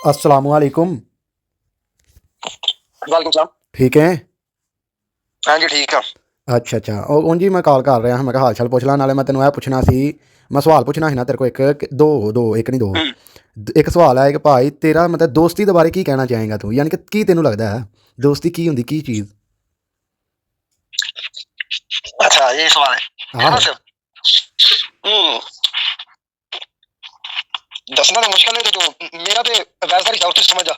अस्सलामुअलैकुम। वालेकुम सलाम। ठीक है। हाँ जी ठीक है। अच्छा अच्छा ਉਹ ਜੀ ਮੈਂ ਕਾਲ ਕਰ ਰਿਹਾ ਹਾਂ, ਮੈਂ ਕਿਹਾ ਹਾਲ ਚਾਲ ਪੁੱਛ ਲਾਂ, ਨਾਲੇ ਮੈਂ ਤੈਨੂੰ ਇਹ ਪੁੱਛਣਾ ਸੀ, ਮੈਂ ਸਵਾਲ ਪੁੱਛਣਾ ਸੀ ਨਾ ਤੇਰੇ ਕੋਲ ਇੱਕ ਨਹੀਂ ਦੋ। ਇੱਕ ਸਵਾਲ ਹੈ ਕਿ ਭਾਈ ਤੇਰਾ ਮਤਲਬ ਦੋਸਤੀ ਦੇ ਬਾਰੇ ਕੀ ਕਹਿਣਾ ਚਾਹੇਗਾ ਤੂੰ, ਯਾਨੀ ਕਿ ਕੀ ਤੈਨੂੰ ਲੱਗਦਾ ਹੈ ਦੋਸਤੀ ਕੀ ਹੁੰਦੀ, ਕੀ ਚੀਜ਼? अच्छा ये सवाल है हाँ ना सर। दसना तो मुश्किल है तो मेरा तो वैसा ही दोस्त समझ जा।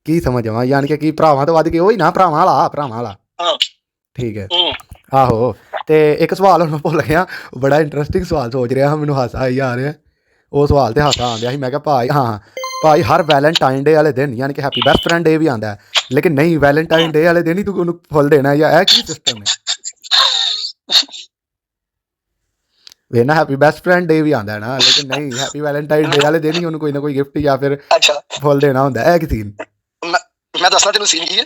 ਕੀ ਸਮਝ ਆਵਾਂ, ਯਾਨੀ ਕਿ ਕੀ ਭਰਾਵਾਂ ਤੋਂ ਵੱਧ ਕੇ ਉਹੀ ਨਾ, ਭਰਾਵਾਂ ਵਾਲਾ। हाँ ਠੀਕ ਹੈ। ਆਹੋ, ਤੇ ਇੱਕ ਸਵਾਲ ਹੁਣ ਮੈਂ ਭੁੱਲ ਗਿਆ, ਬੜਾ ਇੰਟਰਸਟਿੰਗ ਸਵਾਲ ਸੋਚ ਰਿਹਾ, ਮੈਨੂੰ ਹਾਸਾ ਆਈ ਆ ਰਿਹਾ। ਉਹ ਸਵਾਲ ਤੇ ਹਾਸਾ ਆਉਂਦਿਆ ਸੀ, ਮੈਂ ਕਿਹਾ ਭਾਈ ਹਾਂ ਭਾਈ ਹਰ ਵੈਲੈਂਟਾਈਨ ਡੇ ਵਾਲੇ ਦਿਨ ਯਾਨੀ ਕਿ ਹੈਪੀ ਬੈਸਟ ਫਰੈਂਡ ਡੇ ਵੀ ਆਉਂਦਾ ਹੈ, ਲੇਕਿਨ ਨਹੀਂ ਵੈਲੈਂਟਾਈਨ ਡੇ ਵਾਲੇ ਦਿਨ ਹੀ ਤੂੰ ਉਹਨੂੰ ਫੁੱਲ ਦੇਣਾ, ਜਾਂ ਇਹ ਕੀ ਸਿਸਟਮ ਹੈ? ਵੇਨਾ ਹੈਪੀ ਬੈਸਟ ਫਰੈਂਡ ਡੇ ਵੀ ਆਉਂਦਾ ਹੈ ਨਾ, ਲੇਕਿਨ ਨਹੀਂ ਹੈਪੀ ਵੈਲੈਂਟਾਈਨ ਡੇ ਵਾਲੇ ਦਿਨ ਹੀ ਉਹਨੂੰ ਕੋਈ ਨਾ ਕੋਈ ਗਿਫਟ ਜਾਂ ਫਿਰ अच्छा ਫੁੱਲ ਦੇਣਾ ਹੁੰਦਾ, ਇਹ ਕੀ ਸੀਨ? मैं दसना तेन सीन की है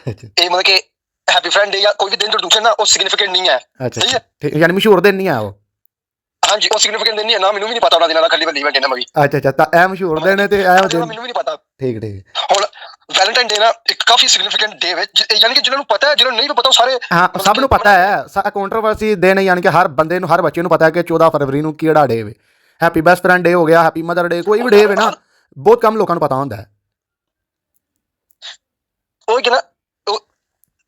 ये मतलब कि हैप्पी फ्रेंड डे या कोई भी दिन जो दूसरे ना वो सिग्निफिकेंट नहीं है। अच्छा सही है, ठीक, यानी मशहूर दिन नहीं है वो? हाँ जी वो सिग्निफिकेंट दिन नहीं है ना, मैनू भी नहीं पता उन्होंने दिना खाली बंदी बैठे ना मैं भी। अच्छा अच्छा, ਤਾਂ ਇਹ ਮਸ਼ਹੂਰ ਦਿਨ ਹੈ ਤੇ ਇਹ ਦਿਨ मैनू भी नहीं पता। ठीक ठीक। ਹੁਣ ਵੈਲੈਂਟਾਈਨ ਡੇ ਨਾ ਇੱਕ ਕਾਫੀ ਸਿਗਨੀਫੀਕੈਂਟ ਡੇ ਹੈ, ਯਾਨੀ ਕਿ ਜਿਹਨਾਂ ਨੂੰ ਪਤਾ ਹੈ, ਜਿਹਨਾਂ ਨੂੰ ਨਹੀਂ ਪਤਾ ਉਹ ਸਾਰੇ ਹਾਂ ਸਭ ਨੂੰ ਪਤਾ ਹੈ, ਕੰਟਰੋਵਰਸੀ ਦਿਨ ਹੈ, ਯਾਨੀ ਕਿ ਹਰ ਬੰਦੇ ਨੂੰ, ਹਰ ਬੱਚੇ ਨੂੰ ਪਤਾ ਹੈ ਕਿ 14 ਫਰਵਰੀ ਨੂੰ ਕਿਹੜਾ ਡੇ ਵੇ। ਹੈਪੀ ਬੈਸਟ ਫਰੈਂਡ ਡੇ ਹੋ ਗਿਆ, ਹੈਪੀ ਮਦਰ ਡੇ, ਕੋਈ ਵੀ ਡੇ ਵੇ ਨਾ, ਬਹੁਤ ਕਮ ਲੋਕਾਂ ਨੂੰ ਪਤਾ ਹੁੰਦਾ ਹੈ। ਉਹ ਕਿ ਨਾ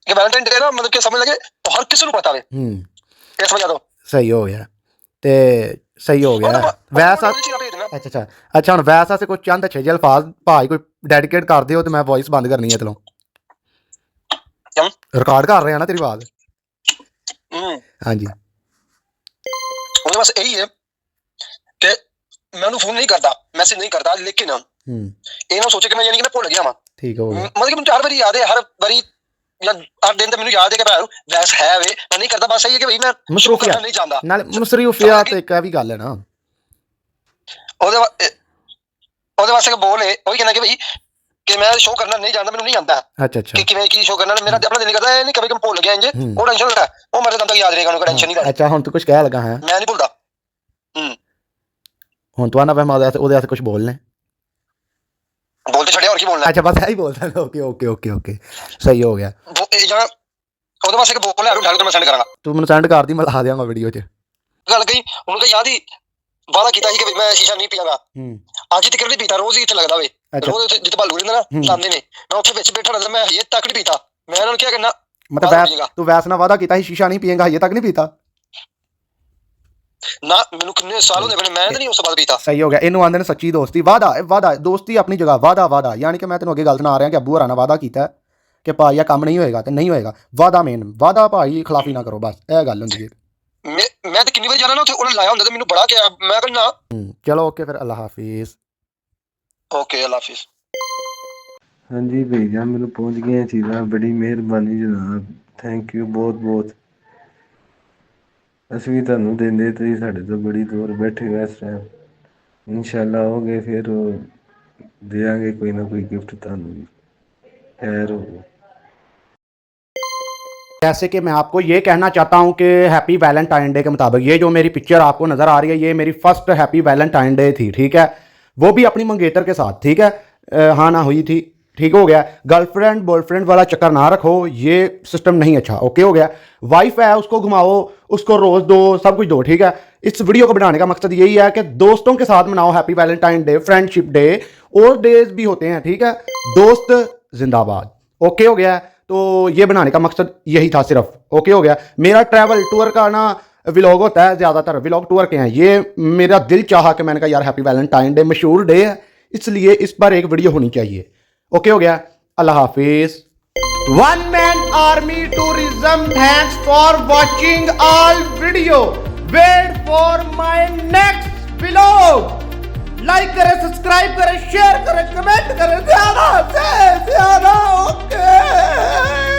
ਕਿ ਵੈਲੈਂਟਾਈਨ ਡੇ ਨਾ ਮਤਲਬ ਕਿ ਸਮਝ ਲਗੇ ਹਰ ਕਿਸੇ ਨੂੰ ਪਤਾ ਵੇ। ਇਸ ਵਜ੍ਹਾ ਤੋਂ ਸਹੀ ਹੋ ਗਿਆ, ਤੇ ਸਹੀ ਹੋ ਗਿਆ ਵੈਸਾ। ਅੱਛਾ ਅੱਛਾ, ਹੁਣ ਵੈਸਾ ਸੇ ਕੋਈ ਚੰਦ ਅੱਛੇ ਜਿਹੇ ਅਲਫਾਜ਼ ਭਾਈ ਕੋਈ ਡੈਡੀਕੇਟ ਕਰ ਦਿਓ, ਤੇ ਮੈਂ ਵੌਇਸ ਬੰਦ ਕਰਨੀ ਹੈ ਚਲੋ। ਰਿਕਾਰਡ ਕਰ ਰਿਹਾ ਨਾ ਤੇਰੀ ਆਵਾਜ਼। ਹਾਂਜੀ ਉਹਦੇ ਬਸ ਇਹੀ ਹੈ ਕਿ ਮੈਂ ਉਹਨੂੰ ਫੋਨ ਨਹੀਂ ਕਰਦਾ, ਮੈਸੇਜ ਨਹੀਂ ਕਰਦਾ, ਲੇਕਿਨ ਇਹ ਨਾ ਸੋਚੇ ਕਿ ਮੈਂ ਯਾਨੀ ਕਿ ਮੈਂ ਭੁੱਲ ਗਿਆ ਵਾਂ। ਠੀਕ ਹੋ ਗਿਆ, ਮਤਲਬ ਕਿ ਮੈਨੂੰ 4 ਵਾਰੀ ਯਾਦ ਹੈ, ਹਰ ਵਾਰੀ ਜਾਂ ਹਰ ਦਿਨ ਤੇ ਮੈਨੂੰ ਯਾਦ ਹੈ ਕਿ ਭਾਈ ਵੈਸ ਹੈ ਵੇ, ਮੈਂ ਨਹੀਂ ਕਰਦਾ, ਬਸ ਇਹ ਹੈ ਕਿ ਭਾਈ ਮੈਂ ਮਸਰੂਫੀਅਤ ਨਹੀਂ ਚਾਹੁੰਦਾ, ਨਾਲ ਮਸਰੂਫੀਅਤ ਇੱਕ ਇਹ ਵੀ ਗੱਲ ਹੈ ਨਾ। ਉਹਦੇ ਵਾਸਤੇ ਬੋਲੇ ਉਹੀ ਕਹਿੰਦਾ ਕਿ ਭਾਈ ਕਿ ਮੈਂ ਸ਼ੋਅ ਕਰਨਾ ਨਹੀਂ ਚਾਹੁੰਦਾ, ਮੈਨੂੰ ਨਹੀਂ ਆਉਂਦਾ। ਅੱਛਾ ਅੱਛਾ, ਕਿ ਕਿਵੇਂ ਕੀ ਸ਼ੋਅ ਕਰਨਾ, ਮੇਰਾ ਆਪਣਾ ਦਿਲ ਨਹੀਂ ਕਰਦਾ, ਇਹ ਨਹੀਂ ਕਦੇ ਭੁੱਲ ਗਿਆ ਇੰਜ, ਉਹ ਟੈਨਸ਼ਨ ਲੈਂਦਾ, ਉਹ ਮੇਰੇ ਦਮ ਤੱਕ ਯਾਦ ਰਹੇਗਾ, ਉਹਨੂੰ ਟੈਨਸ਼ਨ ਨਹੀਂ ਲੈਣੀ। ਅੱਛਾ ਹੁਣ ਤੂੰ ਕੁਝ ਕਹਿ ਲਗਾ ਹੈ? ਮੈਂ ਨਹੀਂ ਭੁੱਲਦਾ। ਹੁਣ ਤੂੰ ਆਣਾ ਮੈਂ ਉਹਦੇ ਵਾਸਤੇ ਕੁਝ ਬੋਲਣਾ? ਬੋਲ ਤੇ ਛੱਡਿਆ, ਹੋਰ ਕੀ ਬੋਲਣਾ? ਅੱਛਾ ਬਸ ਇਹੀ ਬੋਲਦਾ। ਓਕੇ ਓਕੇ ਓਕੇ ਓਕੇ, ਸਹੀ ਹੋ ਗਿਆ। ਜਾਂ ਉਹਦੇ ਵਾਸਤੇ ਬੋਲ ਲਿਆ ਢਾਲ ਕੇ ਮੈਂ ਸੈਂਡ ਕਰਾਂਗਾ, ਤੂੰ ਮੈਨੂੰ ਸੈਂਡ ਕਰਦੀ, ਮੈਂ ਲਾ ਦਿਆਂਗਾ ਵੀਡੀਓ 'ਚ। ਗੱਲ ਕਹੀ ਉਹਨੂੰ ਤਾਂ ਯਾਦ ਹੀ ਵਾਦਾ ਕੀਤਾ ਸੀ ਕਿ ਮੈਂ ਸ਼ੀਸ਼ਾ ਨਹੀਂ ਪੀਵਾਂਗਾ, ਅੱਜ ਤੱਕ ਨਹੀਂ ਪੀਤਾ, ਰੋਜ਼ ਹੀ ਇੱਥੇ ਲੱਗਦਾ ਵੇ, ਰੋਜ਼ ਜਿੱਥੇ ਭਾਲੂ ਰਹਿੰਦਾ ਨਾ ਸਾਹਮਣੇ ਨੇ, ਮੈਂ ਉੱਥੇ ਵਿੱਚ ਬੈਠਾ ਰਹਿੰਦਾ, ਮੈਂ ਹਜੇ ਤੱਕ ਨਹੀਂ ਪੀਤਾ। ਮੈਂ ਇਹਨਾਂ ਨੂੰ ਕਿਹਾ ਕਰਨਾ ਮਤਲਬ ਤੂੰ ਵੈਸ ਨਾਲ ਵਾਦਾ ਕੀਤਾ ਸੀ ਸ਼ੀਸ਼ਾ ਨਹੀਂ ਪੀਏਗਾ, ਹਜੇ ਤੱਕ ਨਹੀਂ ਪੀਤਾ? ਨਾ ਮੈਨੂੰ ਕਿੰਨੇ ਸਾਲ ਹੋ ਗਏ, ਮੈਂ ਤਾਂ ਨਹੀਂ ਉਸ ਤੋਂ ਬਾਅਦ ਪੀਤਾ। ਸਹੀ ਹੋ ਗਿਆ, ਇਹਨੂੰ ਆਂਦੇ ਨੇ ਸੱਚੀ ਦੋਸਤੀ। ਵਾਦਾ ਦੋਸਤੀ ਆਪਣੀ ਜਗ੍ਹਾ, ਵਾਦਾ ਯਾਨੀ ਕਿ ਮੈਂ ਤੈਨੂੰ ਅੱਗੇ ਗੱਲ ਸੁਣਾ ਰਿਹਾ ਕਿ ਅੱਬੂ ਹਰਾਂ ਨਾਲ ਵਾਦਾ ਕੀਤਾ ਕਿ ਭਾਈ ਇਹ ਕੰਮ ਨਹੀਂ ਹੋਏਗਾ, ਤੇ ਨਹੀਂ ਹੋਏਗਾ। ਵਾਦਾ ਮੇਨ ਵਾਦਾ ਭਾਈ ਖਿਲਾਫੀ ਨਾ ਕਰੋ, ਬਸ ਇਹ ਗੱਲ ਹੁੰਦੀ ਹੈ। ਮੈਂ ਤਾਂ ਕਿੰਨੀ ਵਾਰੀ ਜਾਣਾ ਨਾ ਉੱਥੇ, ਉਹਨੇ ਲਾਇਆ ਹੁੰਦਾ ਤੇ ਮੈਨੂੰ ਬੜਾ ਕਿਹਾ, ਮੈਂ ਕਹਿੰਦਾ ਚਲੋ ਓਕੇ ਫਿਰ, ਅੱਲਾ ਹਾਫਿਜ਼। ਓਕੇ ਅੱਲਾ ਹਾਫਿਜ਼। ਹਾਂਜੀ ਭਈਆ ਮੈਨੂੰ ਪਹੁੰਚ ਗਈਆਂ ਚੀਜ਼ਾਂ, ਬੜੀ ਮਿਹਰਬਾਨੀ ਜਨਾਬ, ਥੈਂਕ ਯੂ ਬਹੁਤ ਬਹੁਤ। ਅਸੀਂ ਵੀ ਤੁਹਾਨੂੰ ਦਿੰਦੇ, ਤੁਸੀਂ ਸਾਡੇ ਤੋਂ ਬੜੀ ਦੂਰ ਬੈਠੇ ਹੋ ਇਸ ਟਾਈਮ। ਇਨਸ਼ਾਅੱਲਾ ਆਓਗੇ ਫਿਰ ਦੇਵਾਂਗੇ ਕੋਈ ਨਾ ਕੋਈ गिफ्ट ਤੁਹਾਨੂੰ ਵੀ, खैर हो। जैसे कि मैं आपको ये कहना चाहता हूँ कि हैप्पी वैलेंटाइन डे के मुताबिक ये जो मेरी पिक्चर आपको नज़र आ रही है, ये मेरी फर्स्ट हैप्पी वैलेंटाइन डे थी, ठीक है? वो भी अपनी मंगेतर के साथ, ठीक है? हाँ ना हुई थी, ठीक हो गया। गर्लफ्रेंड बॉयफ्रेंड वाला चक्कर ना रखो, ये सिस्टम नहीं अच्छा, ओके हो गया? वाइफ है उसको घुमाओ, उसको रोज़ दो, सब कुछ दो, ठीक है? इस वीडियो को बनाने का मकसद यही है कि दोस्तों के साथ मनाओ happy Valentine day, friendship day, और डेज भी होते हैं, ठीक है? दोस्त जिंदाबाद, ओके हो गया? तो ये बनाने का मकसद यही था सिर्फ, ओके हो गया? मेरा ट्रैवल टूर का ना व्लॉग होता है, ज़्यादातर व्लॉग टूर के हैं। ये मेरा दिल चाहा कि मैंने कहा यार हैप्पी वैलेंटाइन डे मशहूर डे है, इसलिए इस पर एक वीडियो होनी चाहिए, ओके हो गया? अल्लाह हाफिज। One man army tourism, thanks for watching all video, wait for my next vlog. Like करें, सब्सक्राइब करें, शेयर करें, कमेंट करें, ज़्यादा से ज़्यादा, ओके।